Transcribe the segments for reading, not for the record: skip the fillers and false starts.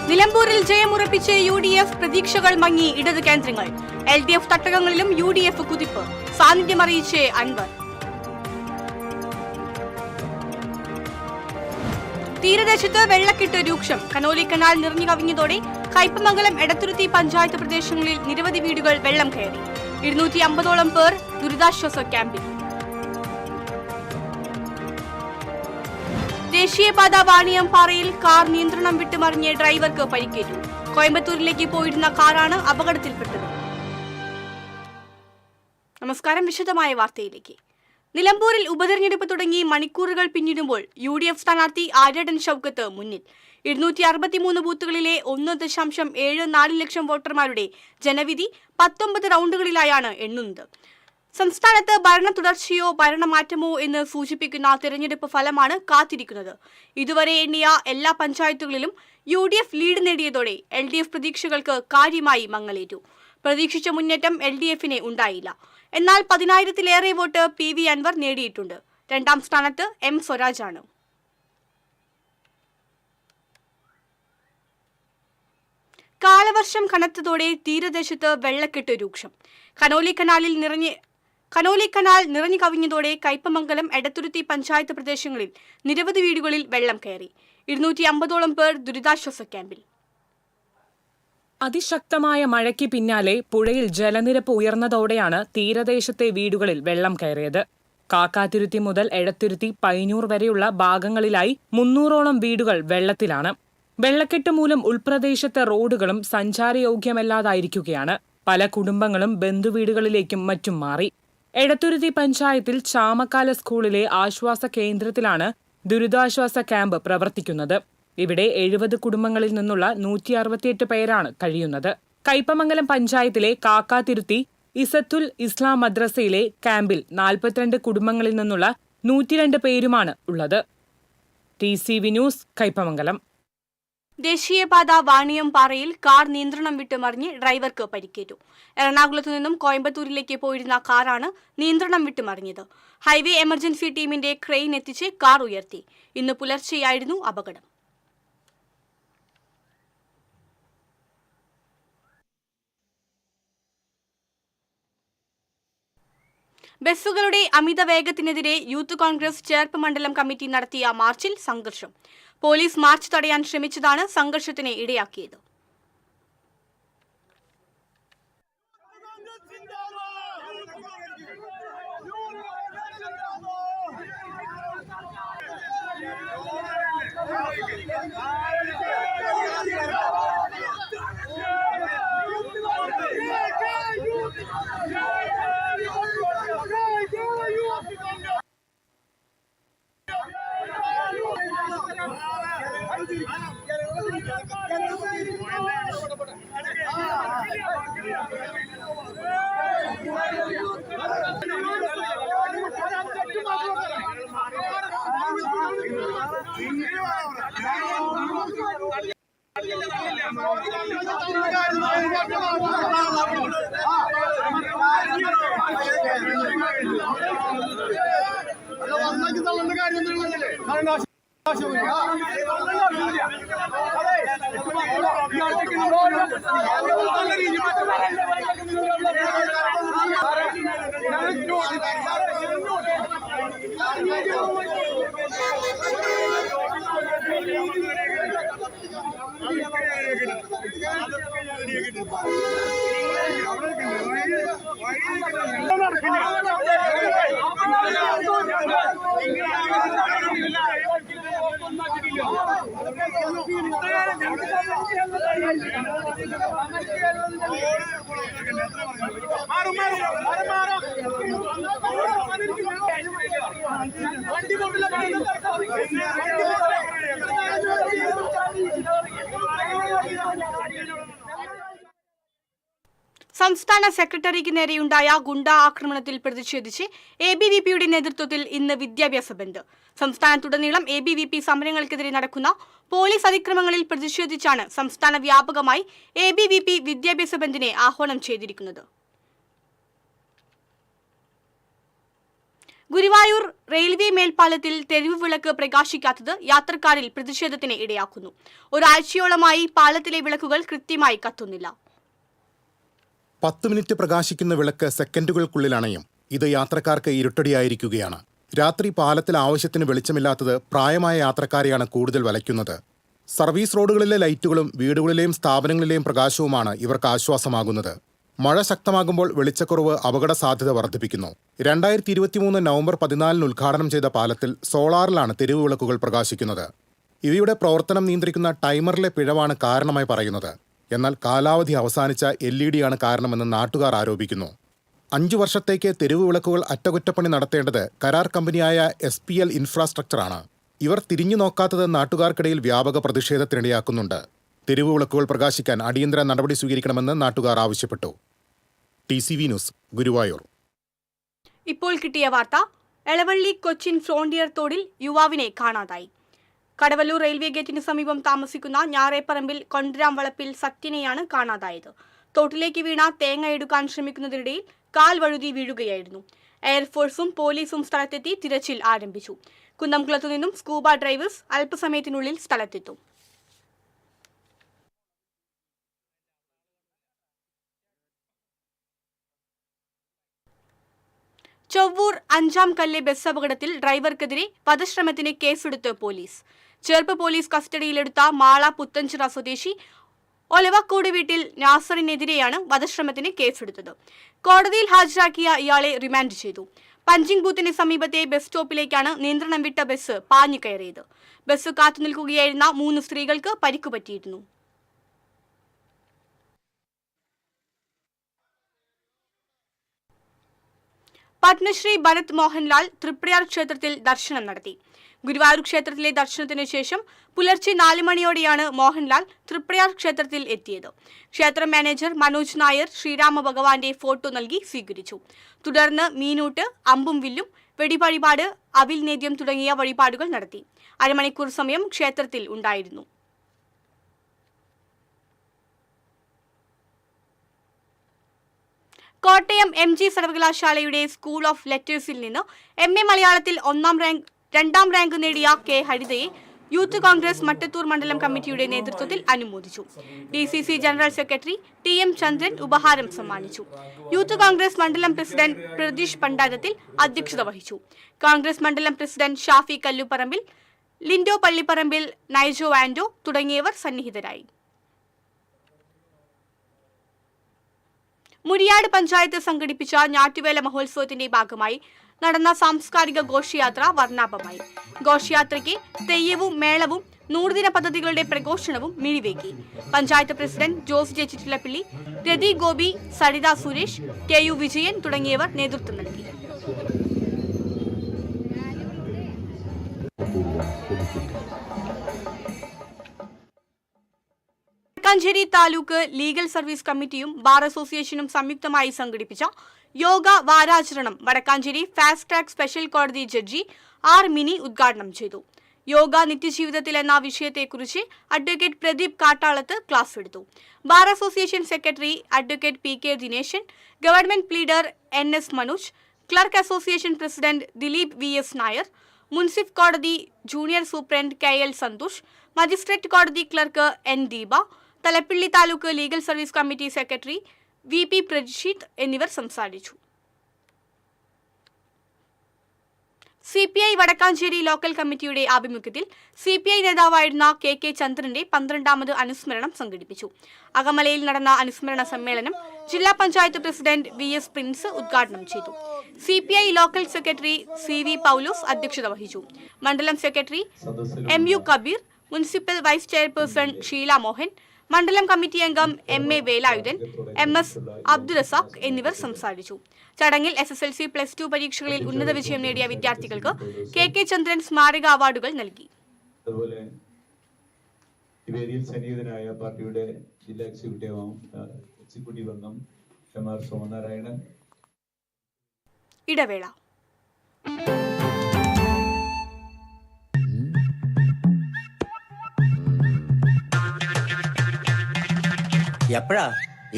നിലമ്പൂരിൽ ജയമുറപ്പിച്ച് UDF, പ്രതീക്ഷകൾ മങ്ങി ഇടത് കേന്ദ്രങ്ങൾ. LDF തട്ടകങ്ങളിലും UDF കുതിപ്പ്. സാന്നിധ്യമറിയിച്ച് അൻവർ. തീരദേശത്ത് വെള്ളക്കെട്ട് രൂക്ഷം. കനോലി കനാൽ നിറഞ്ഞു കവിഞ്ഞതോടെ കയ്പമംഗലം, എടത്തുരുത്തി പഞ്ചായത്ത് പ്രദേശങ്ങളിൽ നിരവധി വീടുകൾ വെള്ളം കയറി. 250ഓളം പേർ ദുരിതാശ്വാസ ക്യാമ്പിൽ. ദേശീയപാത വാണിയംപാറയിൽ കാർ നിയന്ത്രണം വിട്ടുമറിഞ്ഞ് ഡ്രൈവർക്ക് പരിക്കേറ്റു. കോയമ്പത്തൂരിലേക്ക് പോയിരുന്ന കാറാണ് അപകടത്തിൽപ്പെട്ടത്. നമസ്കാരം. വിശദമായ വാർത്തയിലേക്ക്. നിലമ്പൂരിൽ ഉപതെരഞ്ഞെടുപ്പ് തുടങ്ങി മണിക്കൂറുകൾ പിന്നിടുമ്പോൾ UDF സ്ഥാനാർത്ഥി ആര്യടൻ ഷൌക്കത്ത് മുന്നിൽ. 263 ബൂത്തുകളിലെ 1.74 ലക്ഷം വോട്ടർമാരുടെ ജനവിധി 19 റൗണ്ടുകളിലായാണ് എണ്ണുന്നത്. സംസ്ഥാനത്ത് ഭരണ തുടർച്ചയോ ഭരണമാറ്റമോ എന്ന് സൂചിപ്പിക്കുന്ന തെരഞ്ഞെടുപ്പ് ഫലമാണ് കാത്തിരിക്കുന്നത്. ഇതുവരെ എണ്ണിയ എല്ലാ പഞ്ചായത്തുകളിലും UDF ലീഡ് നേടിയതോടെ LDF പ്രതീക്ഷകൾക്ക് കാര്യമായി മങ്ങലേറ്റു. പ്രതീക്ഷിച്ച മുന്നേറ്റം LDFന് ഉണ്ടായില്ല. എന്നാൽ 10,000-ലേറെ വോട്ട് PV അൻവർ നേടിയിട്ടുണ്ട്. രണ്ടാം സ്ഥാനത്ത് M സ്വരാജാണ്. കാലവർഷം കനത്തതോടെ തീരദേശത്ത് വെള്ളക്കെട്ട് രൂക്ഷം. കനോലി കനാൽ നിറഞ്ഞു കവിഞ്ഞതോടെ കയ്പമംഗലം, എടത്തുരുത്തി പഞ്ചായത്ത് പ്രദേശങ്ങളിൽ നിരവധി വീടുകളിൽ വെള്ളം കയറി. 250ഓളം പേർ ദുരിതാശ്വാസ ക്യാമ്പിൽ. അതിശക്തമായ മഴയ്ക്ക് പിന്നാലെ പുഴയിൽ ജലനിരപ്പ് ഉയർന്നതോടെയാണ് തീരദേശത്തെ വീടുകളിൽ വെള്ളം കയറിയത്. കാക്കാതുരുത്തി മുതൽ എടത്തുരുത്തി, പയ്യന്നൂർ വരെയുള്ള ഭാഗങ്ങളിലായി 300ഓളം വീടുകൾ വെള്ളത്തിലാണ്. വെള്ളക്കെട്ട് മൂലം ഉൾപ്രദേശത്തെ റോഡുകളും സഞ്ചാരയോഗ്യമല്ലാതായിരിക്കുകയാണ്. പല കുടുംബങ്ങളും ബന്ധുവീടുകളിലേക്കും മറ്റും മാറി. എടത്തുരുത്തി പഞ്ചായത്തിൽ ചാമക്കാല സ്കൂളിലെ ആശ്വാസ കേന്ദ്രത്തിലാണ് ദുരിതാശ്വാസ ക്യാമ്പ് പ്രവർത്തിക്കുന്നത്. ഇവിടെ 70 കുടുംബങ്ങളിൽ നിന്നുള്ള 168 പേരാണ് കഴിയുന്നത്. കയ്പമംഗലം പഞ്ചായത്തിലെ കാക്കാതുരുത്തി ഇസത്തുൽ ഇസ്ലാം മദ്രസയിലെ ക്യാമ്പിൽ 42 കുടുംബങ്ങളിൽ നിന്നുള്ള 102 പേരുമാണ് ഉള്ളത്. TCV news, Kaipamangalam. ദേശീയപാത വാണിയംപാറയിൽ കാർ നിയന്ത്രണം വിട്ടുമറിഞ്ഞ് ഡ്രൈവർക്ക് പരിക്കേറ്റു. എറണാകുളത്തു നിന്നും കോയമ്പത്തൂരിലേക്ക് പോയിരുന്ന കാറാണ് നിയന്ത്രണം വിട്ടുമറിഞ്ഞത്. ഹൈവേ എമർജൻസി ടീമിന്റെ ക്രെയിൻ എത്തിച്ച് കാർ ഉയർത്തി. ഇന്ന് പുലർച്ചെയായിരുന്നു അപകടം. ബസ്സുകളുടെ അമിത വേഗത്തിനെതിരെ യൂത്ത് കോൺഗ്രസ് ചേർപ്പ് മണ്ഡലം കമ്മിറ്റി നടത്തിയ മാർച്ചിൽ സംഘർഷം. പോലീസ് മാർച്ച് തടയാൻ ശ്രമിച്ചതാണ് സംഘർഷത്തിന് ഇടയാക്കിയത്. സംസ്ഥാന സെക്രട്ടറിക്ക് നേരെയുണ്ടായ ഗുണ്ടാ ആക്രമണത്തിൽ പ്രതിഷേധിച്ച് ABVP-യുടെ നേതൃത്വത്തിൽ ഇന്ന് വിദ്യാഭ്യാസ ബന്ദ്. സംസ്ഥാനത്തുടനീളം ABVP സമരങ്ങൾക്കെതിരെ നടക്കുന്ന പോലീസ് അതിക്രമങ്ങളിൽ പ്രതിഷേധിച്ചാണ് സംസ്ഥാന വ്യാപകമായി ABVP വിദ്യാഭ്യാസ ബന്ദിനെ ആഹ്വാനം ചെയ്തിരിക്കുന്നത്. ഗുരുവായൂർ റെയിൽവേ മേൽപ്പാലത്തിൽ തെരുവ് വിളക്ക് പ്രകാശിക്കാത്തത് യാത്രക്കാരിൽ പ്രതിഷേധത്തിന് ഇടയാക്കുന്നു. ഒരാഴ്ചയോളമായി പാലത്തിലെ വിളക്കുകൾ കൃത്യമായി കത്തുന്നില്ല. 10 മിനിറ്റ് പ്രകാശിക്കുന്ന വിളക്ക് സെക്കൻഡുകൾക്കുള്ളിൽ അണയും. ഇത് യാത്രക്കാർക്ക് ഇരുട്ടടിയായിരിക്കുകയാണ്. രാത്രി പാലത്തിൽ ആവശ്യത്തിന് വെളിച്ചമില്ലാത്തത് പ്രായമായ യാത്രക്കാരെയാണ് കൂടുതൽ വലയ്ക്കുന്നത്. സർവീസ് റോഡുകളിലെ ലൈറ്റുകളും വീടുകളിലെയും സ്ഥാപനങ്ങളിലെയും പ്രകാശവുമാണ് ഇവർക്ക് ആശ്വാസമാകുന്നത്. മഴ ശക്തമാകുമ്പോൾ വെളിച്ചക്കുറവ് അപകട സാധ്യത വർദ്ധിപ്പിക്കുന്നു. 2023 നവംബർ 14 ഉദ്ഘാടനം ചെയ്ത പാലത്തിൽ സോളാറിലാണ് തെരുവ് വിളക്കുകൾ പ്രകാശിക്കുന്നത്. ഇവയുടെ പ്രവർത്തനം നിയന്ത്രിക്കുന്ന ടൈമറിലെ പിഴവാണ് കാരണമായി പറയുന്നത്. എന്നാൽ കാലാവധി അവസാനിച്ച LED ആണ് കാരണമെന്ന് നാട്ടുകാർ ആരോപിക്കുന്നു. 5 വർഷത്തേക്ക് തെരുവ് വിളക്കുകൾ അറ്റകുറ്റപ്പണി നടത്തേണ്ടത് കരാർ കമ്പനിയായ SPL ഇൻഫ്രാസ്ട്രക്ചറാണ്. ഇവർ തിരിഞ്ഞു നോക്കാത്തത് നാട്ടുകാർക്കിടയിൽ വ്യാപക പ്രതിഷേധത്തിനിടയാക്കുന്നുണ്ട്. തെരുവ് വിളക്കുകൾ പ്രകാശിക്കാൻ അടിയന്തര നടപടി സ്വീകരിക്കണമെന്ന് നാട്ടുകാർ ആവശ്യപ്പെട്ടു. TCV news, Guruvayur. ഇപ്പോൾ കിട്ടിയ വാർത്ത. എളവള്ളി കൊച്ചിൻ ഫ്രോണ്ടിയർ തോടിൽ യുവാവിനെ കാണാതായി. കടവല്ലൂർ റെയിൽവേ ഗേറ്റിന് സമീപം താമസിക്കുന്ന ഞാറേപ്പറമ്പിൽ കൊണ്ടരാം വളപ്പിൽ സത്യനെയാണ് കാണാതായത്. തോട്ടിലേക്ക് വീണ തേങ്ങ എടുക്കാൻ ശ്രമിക്കുന്നതിനിടയിൽ കാൽ വഴുതി വീഴുകയായിരുന്നു. എയർഫോഴ്സും പോലീസും സ്ഥലത്തെത്തി തിരച്ചിൽ ആരംഭിച്ചു. കുന്നംകുളത്തു നിന്നും സ്കൂബ ഡ്രൈവേഴ്സ് അല്പസമയത്തിനുള്ളിൽ സ്ഥലത്തെത്തും. ചൊവ്വൂർ 5-ാം കല്ല് ബസ് അപകടത്തിൽ ഡ്രൈവർക്കെതിരെ വധശ്രമത്തിന് കേസെടുത്ത് പോലീസ്. ചേർപ്പ് പോലീസ് കസ്റ്റഡിയിലെടുത്ത മാള പുത്തഞ്ചിറ സ്വദേശി ഒലവക്കോട് വീട്ടിൽ നാസറിനെതിരെയാണ് വധശ്രമത്തിന് കേസെടുത്തത്. കോടതിയിൽ ഹാജരാക്കിയ ഇയാളെ റിമാൻഡ് ചെയ്തു. പഞ്ചിങ് ബൂത്തിന് സമീപത്തെ ബസ് സ്റ്റോപ്പിലേക്കാണ് നിയന്ത്രണം വിട്ട ബസ് പാഞ്ഞു കയറിയത്. ബസ് കാത്തുനിൽക്കുകയായിരുന്ന 3 സ്ത്രീകൾക്ക് പരിക്കുപറ്റിയിരുന്നു. പത്മശ്രീ ഭരത് മോഹൻലാൽ തൃപ്രയാർ ക്ഷേത്രത്തിൽ ദർശനം നടത്തി. ഗുരുവായൂർ ക്ഷേത്രത്തിലെ ദർശനത്തിന് ശേഷം പുലർച്ചെ 4 മണിയോടെയാണ് മോഹൻലാൽ തൃപ്രയാർ ക്ഷേത്രത്തിൽ എത്തിയത്. ക്ഷേത്ര മാനേജർ മനോജ് നായർ ശ്രീരാമ ഭഗവാന്റെ ഫോട്ടോ നൽകി സ്വീകരിച്ചു. തുടർന്ന് മീനൂട്ട്, അമ്പും വില്ലും, വെടിവഴിപാട്, അവിൽ നേദ്യം തുടങ്ങിയ വഴിപാടുകൾ നടത്തി. അരമണിക്കൂർ സമയം ക്ഷേത്രത്തിൽ ഉണ്ടായിരുന്നു. കോട്ടയം MG സർവകലാശാലയുടെ സ്കൂൾ ഓഫ് ലെറ്റേഴ്സിൽ നിന്ന് MA മലയാളത്തിൽ 2ാം റാങ്ക് നേടിയ K ഹരിതയെ യൂത്ത് കോൺഗ്രസ് മട്ടത്തൂർ മണ്ഡലം കമ്മിറ്റിയുടെ നേതൃത്വത്തിൽ അനുമോദിച്ചു. DCC ജനറൽ സെക്രട്ടറി TM ചന്ദ്രൻ ഉപഹാരം സമ്മാനിച്ചു. യൂത്ത് കോൺഗ്രസ് മണ്ഡലം പ്രസിഡന്റ് പ്രതീഷ് പണ്ടാരത്തിൽ അധ്യക്ഷത വഹിച്ചു. കോൺഗ്രസ് മണ്ഡലം പ്രസിഡന്റ് ഷാഫി കല്ലുപറമ്പിൽ, ലിൻഡോ പള്ളിപ്പറമ്പിൽ, നൈജോ ആൻഡോ തുടങ്ങിയവർ സന്നിഹിതരായി. മുരിയാട് പഞ്ചായത്ത് സംഘടിപ്പിച്ച ഞാറ്റുവേല മഹോത്സവത്തിന്റെ ഭാഗമായി നടന്ന സാംസ്കാരിക ഘോഷയാത്ര വർണ്ണാഭമായി. ഘോഷയാത്രയ്ക്ക് തെയ്യവും മേളവും 100 ദിന പദ്ധതികളുടെ പ്രഘോഷണവും മിഴിവേക്കി. Panchayat president Jose J Chittilappilly, Rathi Gopi, Saritha Suresh, KU Vijayan തുടങ്ങിയവർ നേതൃത്വം നൽകി. വടക്കാഞ്ചേരി താലൂക്ക് ലീഗൽ സർവീസ് കമ്മിറ്റിയും ബാർ അസോസിയേഷനും സംയുക്തമായി സംഘടിപ്പിച്ച യോഗ വാരാചരണം വടക്കാഞ്ചേരി ഫാസ്റ്റ് ട്രാക്ക് സ്പെഷ്യൽ കോടതി ജഡ്ജി R മിനി ഉദ്ഘാടനം ചെയ്തു. യോഗ നിത്യജീവിതത്തിൽ എന്ന വിഷയത്തെക്കുറിച്ച് അഡ്വക്കേറ്റ് പ്രദീപ് കാട്ടാളത്ത് ക്ലാസ് എടുത്തു. Bar association secretary advocate PK Dineshan, government pleader NS Manoj, clerk association president Dileep VS Nair, മുൻസിഫ് കോടതി junior superintendent KL Santhosh, magistrate കോടതി clerk N Deepa, Thalappilly taluk legal service committee secretary VP Prajith എന്നിവർ സംസാരിച്ചു. CPI വടക്കാഞ്ചേരി ലോക്കൽ കമ്മിറ്റിയുടെ ആഭിമുഖ്യത്തിൽ CPI നേതാവായിരുന്ന KK ചന്ദ്രന്റെ 12ാമത് അനുസ്മരണം സംഘടിപ്പിച്ചു. അകമലയിൽ നടന്ന അനുസ്മരണ സമ്മേളനം ജില്ലാ പഞ്ചായത്ത് പ്രസിഡന്റ് VS പ്രിൻസ് ഉദ്ഘാടനം ചെയ്തു. CPI local secretary CV Paulose അധ്യക്ഷത വഹിച്ചു. മണ്ഡലം secretary MU Kabeer, municipal vice chairperson Sheela Mohan, മണ്ഡലം കമ്മിറ്റി അംഗം MA വേലായുധൻ, MS അബ്ദുറസാഖ് എന്നിവർ സംസാരിച്ചു. ചടങ്ങിൽ SSLC +2 പരീക്ഷകളിൽ ഉന്നത വിജയം നേടിയ വിദ്യാർത്ഥികൾക്ക് KK ചന്ദ്രൻ സ്മാരക അവാർഡുകൾ നൽകി. അതുപോലെ ഈ വേദിയിൽ സന്നിഹിതനായ പാർട്ടിയുടെ ജില്ലാ എക്സിക്യൂട്ടീവ് അംഗം MR സോമനാരായണൻ. ഇടവേള. എപ്പോഴാ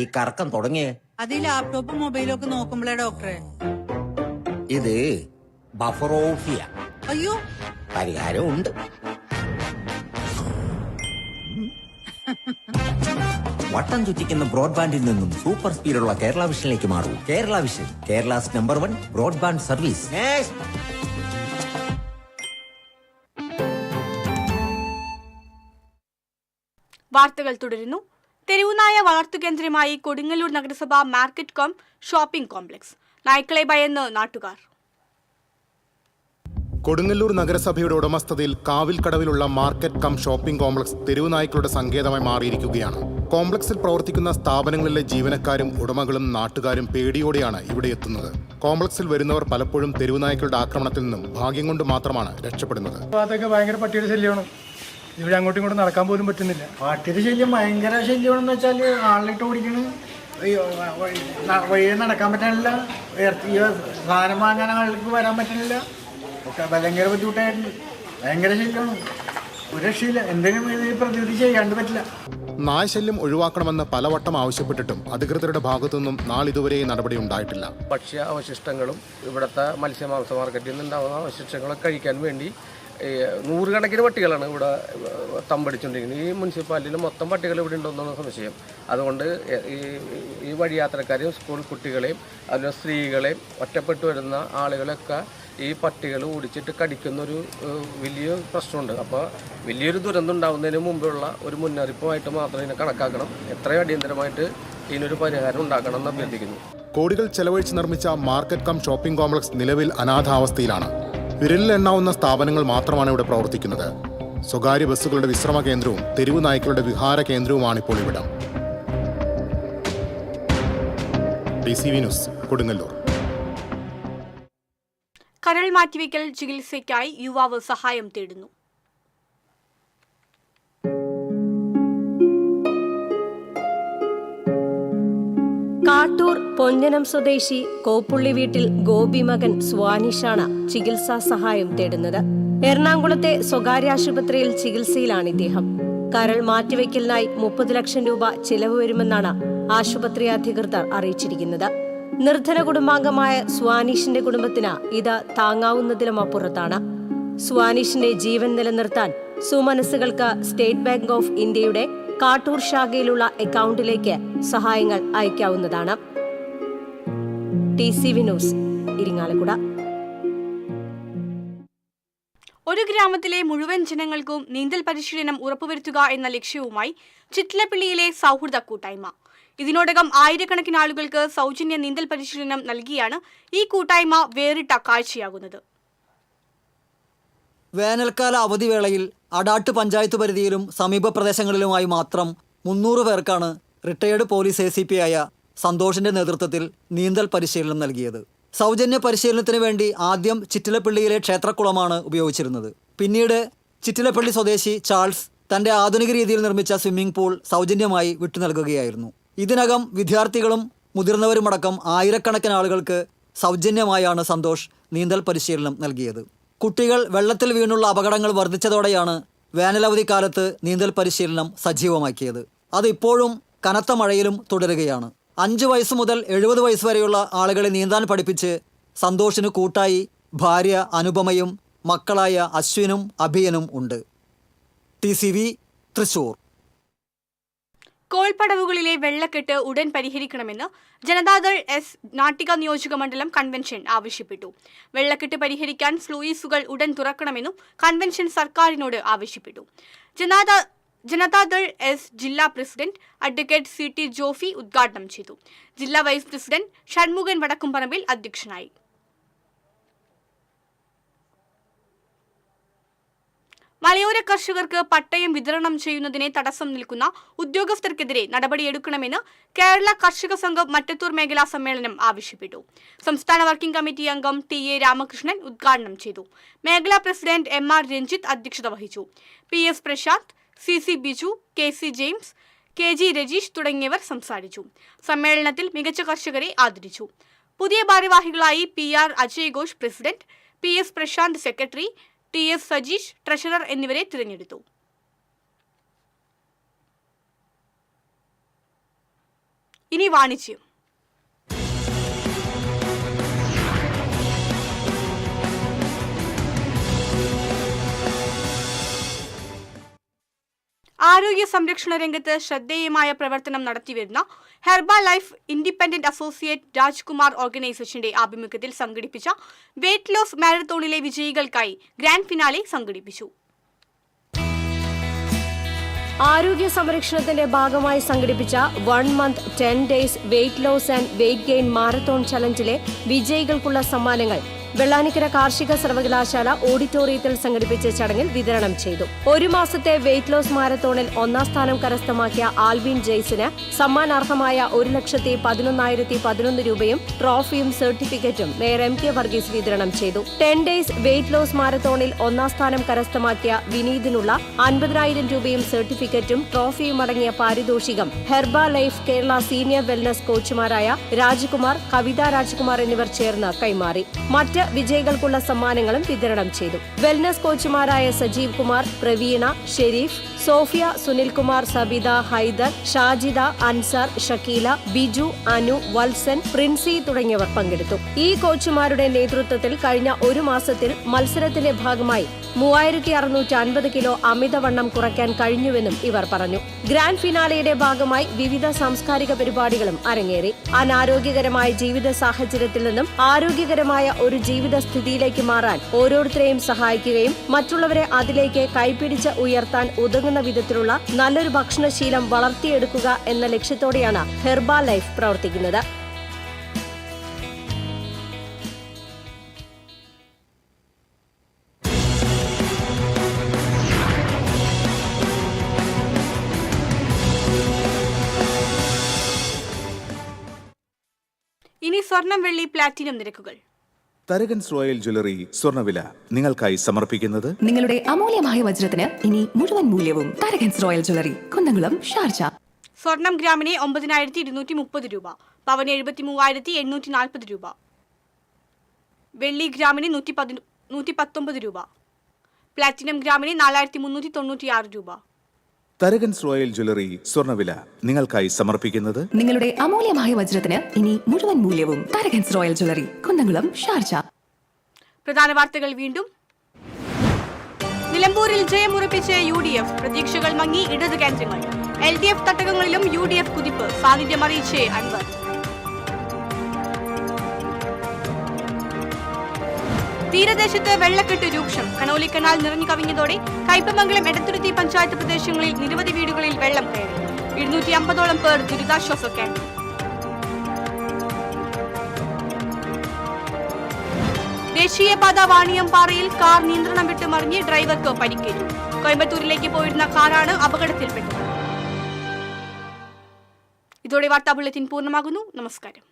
ഈ കറക്കം തുടങ്ങിയേ? അത് ഈ ലാപ്ടോപ്പും മൊബൈലും ഒക്കെ നോക്കുമ്പോഴേ ഡോക്ടറെ. ഇത് ബഫറോഫിയ. അയ്യോ, പരിഹാരമുണ്ട്. വട്ടം ചുറ്റിക്കുന്ന ബ്രോഡ്ബാൻഡിൽ നിന്നും സൂപ്പർ സ്പീഡുള്ള കേരള വിഷനിലേക്ക് മാറൂ. Kerala vision, Kerala's number 1 broadband service. വാർത്തകൾ തുടരുന്നു. തെരുവുനായ വളർത്തുകേന്ദ്രമായി കൊടുങ്ങല്ലൂർ നഗരസഭ മാർക്കറ്റ് കം ഷോപ്പിംഗ് കോംപ്ലക്സ്. നായ്ക്കളെ ഭയന്ന് നാട്ടുകാർ. കൊടുങ്ങല്ലൂർ നഗരസഭയുടെ ഉടമസ്ഥതയിൽ കാവിൽക്കടവിലുള്ള മാർക്കറ്റ് കം ഷോപ്പിംഗ് കോംപ്ലക്സ് തെരുവുനായ്ക്കളുടെ സങ്കേതമായി മാറിയിരിക്കുകയാണ്. കോംപ്ലക്സിൽ പ്രവർത്തിക്കുന്ന സ്ഥാപനങ്ങളിലെ ജീവനക്കാരും ഉടമകളും നാട്ടുകാരും പേടിയോടെയാണ് ഇവിടെ എത്തുന്നത്. കോംപ്ലക്സിൽ വരുന്നവർ പലപ്പോഴും തെരുവുനായ്ക്കളുടെ ആക്രമണത്തിൽ നിന്നും ഭാഗ്യം കൊണ്ട് മാത്രമാണ് രക്ഷപ്പെടുന്നത്. അതൊക്കെ ഭയങ്കര പട്ടിയുടെ ശല്യമാണ്. ഇവിടെ അങ്ങോട്ടും ഇങ്ങോട്ടും നടക്കാൻ പോലും പറ്റുന്നില്ല. പട്ടിയുടെ ശല്യം ഭയങ്കര ശല്യമാണെന്ന് വെച്ചാൽ ആളിലിട്ട് ഓടിക്കണ്, വഴി നടക്കാൻ പറ്റാനില്ല, സാധനം വാങ്ങാൻ ആൾക്ക് വരാൻ പറ്റുന്നില്ല, ഒക്കെ ഭയങ്കര ബുദ്ധിമുട്ടായിട്ടുണ്ട്. ഭയങ്കര ശല്യമാണ്, ഒരു രക്ഷയില്ല. എന്തെങ്കിലും ഇത് പ്രതിവിധി ചെയ്യാണ്ട് പറ്റില്ല. നായശല്യം ഒഴിവാക്കണമെന്ന് പലവട്ടം ആവശ്യപ്പെട്ടിട്ടും അധികൃതരുടെ ഭാഗത്തുനിന്നും നാളിതുവരെ നടപടി ഉണ്ടായിട്ടില്ല. ഭക്ഷ്യ അവശിഷ്ടങ്ങളും ഇവിടുത്തെ മത്സ്യമാംസ മാർക്കറ്റിൽ നിന്നുണ്ടാകുന്ന അവശിഷ്ടങ്ങളൊക്കെ കഴിക്കാൻ വേണ്ടി നൂറുകണക്കിന് പട്ടികളാണ് ഇവിടെ തമ്പടിച്ചുകൊണ്ടിരിക്കുന്നത്. ഈ മുനിസിപ്പാലിറ്റിയിൽ മൊത്തം പട്ടികൾ ഇവിടെ ഉണ്ടെന്നാണ് സംശയം. അതുകൊണ്ട് ഈ വഴിയാത്രക്കാരെയും സ്കൂൾ കുട്ടികളെയും അതുപോലെ സ്ത്രീകളെയും ഒറ്റപ്പെട്ടു വരുന്ന ആളുകളൊക്കെ ഈ പട്ടികൾ ഓടിച്ചിട്ട് കടിക്കുന്നൊരു വലിയ പ്രശ്നമുണ്ട്. അപ്പോൾ വലിയൊരു ദുരന്തം ഉണ്ടാകുന്നതിന് മുമ്പുള്ള ഒരു മുന്നറിയിപ്പുമായിട്ട് മാത്രം ഇതിനെ കണക്കാക്കണം. എത്രയും അടിയന്തരമായിട്ട് ഇതിനൊരു പരിഹാരം ഉണ്ടാക്കണം എന്ന് അഭ്യർത്ഥിക്കുന്നു. കോടികൾ ചെലവഴിച്ച് നിർമ്മിച്ച മാർക്കറ്റ് കം ഷോപ്പിംഗ് കോംപ്ലക്സ് നിലവിൽ അനാഥാവസ്ഥയിലാണ്. വിരലിലെണ്ണാവുന്ന സ്ഥാപനങ്ങൾ മാത്രമാണ് ഇവിടെ പ്രവർത്തിക്കുന്നത്. സ്വകാര്യ ബസ്സുകളുടെ വിശ്രമ കേന്ദ്രവും തെരുവു നായ്ക്കളുടെ വിഹാര കേന്ദ്രവുമാണിപ്പോൾ ഇവിടം. DCV news, Kodungallur. കരൾ മാറ്റിവെക്കൽ ചികിത്സയ്ക്കായി യുവാവ് സഹായം തേടുന്നു. കാട്ടൂർ പൊന്നനം സ്വദേശി കോപ്പുള്ളി വീട്ടിൽ ഗോപി മകൻ സ്വാനിഷാണ് ചികിത്സാ സഹായം തേടുന്നത്. എറണാകുളത്തെ സ്വകാര്യ ആശുപത്രിയിൽ ചികിത്സയിലാണ് ഇദ്ദേഹം. കരൾ മാറ്റിവെക്കലിനായി 30 ലക്ഷം രൂപ ചിലവ് വരുമെന്നാണ് ആശുപത്രി അധികൃതർ അറിയിച്ചിരിക്കുന്നത്. നിർധന കുടുംബാംഗമായ സ്വാനിഷിന്റെ കുടുംബത്തിന് ഇത് താങ്ങാവുന്നതിലും അപ്പുറത്താണ്. സ്വാനിഷിന്റെ ജീവൻ നിലനിർത്താൻ സുമനസ്സുകൾക്ക് സ്റ്റേറ്റ് ബാങ്ക് ഓഫ് ഇന്ത്യയുടെ കാട്ടൂർ ശാഖയിലുള്ള അക്കൗണ്ടിലേക്ക് സഹായങ്ങൾ അയക്കാവുന്നതാണ്. TCV news, Irinjalakuda. ഒരു ഗ്രാമത്തിലെ മുഴുവൻ ജനങ്ങൾക്കും നീന്തൽ പരിശീലനം ഉറപ്പുവരുത്തുക എന്ന ലക്ഷ്യവുമായി ചിറ്റിലപ്പള്ളിയിലെ സൗഹൃദ കൂട്ടായ്മ. ഇതിനോടകം ആയിരക്കണക്കിന് ആളുകൾക്ക് സൗജന്യ നീന്തൽ പരിശീലനം നൽകിയാണ് ഈ കൂട്ടായ്മ വേറിട്ട കാഴ്ചയാകുന്നത്. വേനൽക്കാല അവധിവേളയിൽ അടാട്ട് പഞ്ചായത്ത് പരിധിയിലും സമീപ പ്രദേശങ്ങളിലുമായി മാത്രം 300 പേർക്കാണ് റിട്ടയേർഡ് പോലീസ് ACP ആയ സന്തോഷിന്റെ നേതൃത്വത്തിൽ നീന്തൽ പരിശീലനം നൽകിയത്. സൗജന്യ പരിശീലനത്തിന് വേണ്ടി ആദ്യം ചിറ്റിലപ്പള്ളിയിലെ ക്ഷേത്രക്കുളമാണ് ഉപയോഗിച്ചിരുന്നത്. പിന്നീട് ചിറ്റിലപ്പള്ളി സ്വദേശി ചാൾസ് തന്റെ ആധുനിക രീതിയിൽ നിർമ്മിച്ച സ്വിമ്മിംഗ് പൂൾ സൗജന്യമായി വിട്ടു നൽകുകയായിരുന്നു. ഇതിനകം വിദ്യാർത്ഥികളും മുതിർന്നവരുമടക്കം ആയിരക്കണക്കിന് ആളുകൾക്ക് സൗജന്യമായാണ് സന്തോഷ് നീന്തൽ പരിശീലനം നൽകിയത്. കുട്ടികൾ വെള്ളത്തിൽ വീണുള്ള അപകടങ്ങൾ വർദ്ധിച്ചതോടെയാണ് വേനലവധിക്കാലത്ത് നീന്തൽ പരിശീലനം സജീവമാക്കിയത്. അതിപ്പോഴും കനത്ത മഴയിലും തുടരുകയാണ്. 5 വയസ്സ് മുതൽ 70 വയസ്സ് വരെയുള്ള ആളുകളെ നീന്താൻ പഠിപ്പിച്ച് സന്തോഷിന് കൂട്ടായി ഭാര്യ അനുപമയും മക്കളായ അശ്വിനും അഭിയനും ഉണ്ട്. TCV തൃശൂർ. കോൾപ്പടവുകളിലെ വെള്ളക്കെട്ട് ഉടൻ പരിഹരിക്കണമെന്ന് ജനതാദൾ എസ് നാട്ടിക നിയോജക മണ്ഡലം കൺവെൻഷൻ ആവശ്യപ്പെട്ടു. വെള്ളക്കെട്ട് പരിഹരിക്കാൻ സ്ലൂയിസുകൾ ഉടൻ തുറക്കണമെന്നും കൺവെൻഷൻ സർക്കാരിനോട് ആവശ്യപ്പെട്ടു. ജനതാദൾ എസ് ജില്ലാ പ്രസിഡന്റ് അഡ്വക്കേറ്റ് CT ജോഫി ഉദ്ഘാടനം ചെയ്തു. ജില്ലാ വൈസ് പ്രസിഡന്റ് ഷൺമുഖൻ വടക്കുംപറമ്പിൽ അധ്യക്ഷനായി. മലയോര കർഷകർക്ക് പട്ടയം വിതരണം ചെയ്യുന്നതിനെ തടസ്സം നിൽക്കുന്ന ഉദ്യോഗസ്ഥർക്കെതിരെ നടപടിയെടുക്കണമെന്ന് കേരള കർഷക സംഘം മറ്റത്തൂർ മേഖലാ സമ്മേളനം ആവശ്യപ്പെട്ടു. സംസ്ഥാന വർക്കിംഗ് കമ്മിറ്റി അംഗം TA രാമകൃഷ്ണൻ ഉദ്ഘാടനം ചെയ്തു. മേഖലാ പ്രസിഡന്റ് MR രഞ്ജിത്ത് അധ്യക്ഷത വഹിച്ചു. PS Prasanth, CC Biju, KC James, KG Rajeesh തുടങ്ങിയവർ സംസാരിച്ചു. സമ്മേളനത്തിൽ മികച്ച കർഷകരെ ആദരിച്ചു. പുതിയ ഭാരവാഹികളായി PR Ajay Ghosh president, PS Prasanth secretary, TS Sajeesh treasurer എന്നിവരെ തിരഞ്ഞെടുത്തു. ഇനി വാണിജ്യം. ആരോഗ്യ സംരക്ഷണ രംഗത്ത് ശ്രദ്ധേയമായ പ്രവർത്തനം നടത്തിവരുന്ന Herbalife independent associate Rajkumar ഓർഗനൈസേഷന്റെ ആഭിമുഖ്യത്തിൽ സംഘടിപ്പിച്ച വെയ്റ്റ് ലോസ് മാരത്തോണിലെ വിജയികൾക്കായി ഗ്രാൻഡ് ഫിനാലെ സംഘടിപ്പിച്ചു. ആരോഗ്യ സംരക്ഷണത്തിന്റെ ഭാഗമായി സംഘടിപ്പിച്ച 1 month 10 days weight loss and weight gain marathon ചലഞ്ചിലെ വിജയികൾക്കുള്ള സമ്മാനങ്ങൾ വെള്ളാനിക്കര കാർഷിക സർവകലാശാല ഓഡിറ്റോറിയത്തിൽ സംഘടിപ്പിച്ച ചടങ്ങിൽ വിതരണം ചെയ്തു. ഒരു മാസത്തെ വെയ്റ്റ് ലോസ് മാരത്തോണിൽ 1ാം സ്ഥാനം കരസ്ഥമാക്കിയ ആൽവിൻ ജെയ്സിന് സമ്മാനാർഹമായ 1,11,011 രൂപയും ട്രോഫിയും സർട്ടിഫിക്കറ്റും മേയർ MK വർഗീസ് വിതരണം ചെയ്തു. 10 ഡേയ്സ് വെയ്റ്റ് ലോസ് മാരത്തോണിൽ 1ാം സ്ഥാനം കരസ്ഥമാക്കിയ വിനീതിനുള്ള 50,000 രൂപയും സർട്ടിഫിക്കറ്റും ട്രോഫിയും അടങ്ങിയ പാരിതോഷികം Herbalife Kerala senior wellness കോച്ചുമാരായ രാജ്കുമാർ, കവിത രാജ്കുമാർ എന്നിവർ ചേർന്ന് കൈമാറി. മറ്റ് വിജയികൾക്കുള്ള സമ്മാനങ്ങളും വിതരണം ചെയ്തു. വെൽനസ് കോച്ചുമാരായ സജീവ് കുമാർ, പ്രവീണ, ഷെരീഫ്, സോഫിയ, സുനിൽകുമാർ, സബിത, ഹൈദർ, ഷാജിദ, അൻസാർ, ഷക്കീല, ബിജു, അനു, വത്സൻ, പ്രിൻസി തുടങ്ങിയവർ പങ്കെടുത്തു. ഈ കോച്ചുമാരുടെ നേതൃത്വത്തിൽ കഴിഞ്ഞ ഒരു മാസത്തിൽ മത്സരത്തിന്റെ ഭാഗമായി 3650 കിലോ അമിതവണ്ണം കുറയ്ക്കാൻ കഴിഞ്ഞുവെന്നും ഇവർ പറഞ്ഞു. ഗ്രാൻഡ് ഫിനാലെയുടെ ഭാഗമായി വിവിധ സാംസ്കാരിക പരിപാടികളും അരങ്ങേറി. അനാരോഗ്യകരമായ ജീവിത സാഹചര്യത്തിൽ നിന്നും ആരോഗ്യകരമായ ഒരു ജീവിത സ്ഥിതിയിലേക്ക് മാറാൻ ഓരോരുത്തരെയും സഹായിക്കുകയും മറ്റുള്ളവരെ അതിലേക്ക് കൈപിടിച്ച് ഉയർത്താൻ ഉതകുന്ന വിധത്തിലുള്ള നല്ലൊരു ഭക്ഷണശീലം വളർത്തിയെടുക്കുക എന്ന ലക്ഷ്യത്തോടെയാണ് ഹെർബ ലൈഫ് പ്രവർത്തിക്കുന്നത്. ഇനി സ്വർണം, വെള്ളി, പ്ലാറ്റിനം നിരക്കുകൾ. തരകൻസ് റോയൽ ജ്വല്ലറി സ്വർണ്ണവില നിങ്ങൾക്കായി സമർപ്പിക്കുന്നത് നിങ്ങളുടെ അമൂല്യമായ വജ്രത്തിന് ഇനി മുഴുവൻ മൂല്യവും Tharakans royal jewellery, Kunnamkulam, Sharjah. സ്വർണം ഗ്രാമിന് 9,230 രൂപ, പവന് 73,840 രൂപ, വെള്ളി ഗ്രാമിന് 119 രൂപ, പ്ലാറ്റിനം ഗ്രാമിന് 4,396 രൂപ. തരകൻസ് റോയൽ ജ്വല്ലറി സ്വർണ്ണവില നിങ്ങൾക്കായി സമർപ്പിക്കുന്നത് നിങ്ങളുടെ അമൂല്യമായ വജ്രത്തിന് ഇനി മുഴുവൻ മൂല്യവും Tharakans royal jewellery, Kunnamkulam, Sharjah. പ്രധാന വാർത്തകൾ വീണ്ടും. നിലമ്പൂരിൽ ജയമുറപ്പിച്ച് UDF, പ്രതീക്ഷകൾ മങ്ങി ഇടത് കേന്ദ്രങ്ങൾ. LDF തട്ടകങ്ങളിലും UDF കുതിപ്പ്, സാന്നിധ്യമറിയിച്ച് അൻവർ. തീരദേശത്ത് വെള്ളക്കെട്ട് രൂക്ഷം, കനോലി കനാൽ നിറഞ്ഞു കവിഞ്ഞതോടെ കയ്പമംഗലം, എടത്തുരുത്തി പഞ്ചായത്ത് പ്രദേശങ്ങളിൽ നിരവധി വീടുകളിൽ വെള്ളം കയറി. 250ഓളം പേർ ദുരിതാശ്വാസ ക്യാമ്പിൽ. ദേശീയപാത വാണിയംപാറയിൽ കാർ നിയന്ത്രണം വിട്ട് മറിഞ്ഞ് ഡ്രൈവർക്ക് പരിക്കേറ്റു. കോയമ്പത്തൂരിലേക്ക് പോയിരുന്ന കാറാണ് അപകടത്തിൽപ്പെട്ടത്. ഇതോടെ വാർത്താ ബുള്ളറ്റിൻ പൂർണ്ണമാകുന്നു. നമസ്കാരം.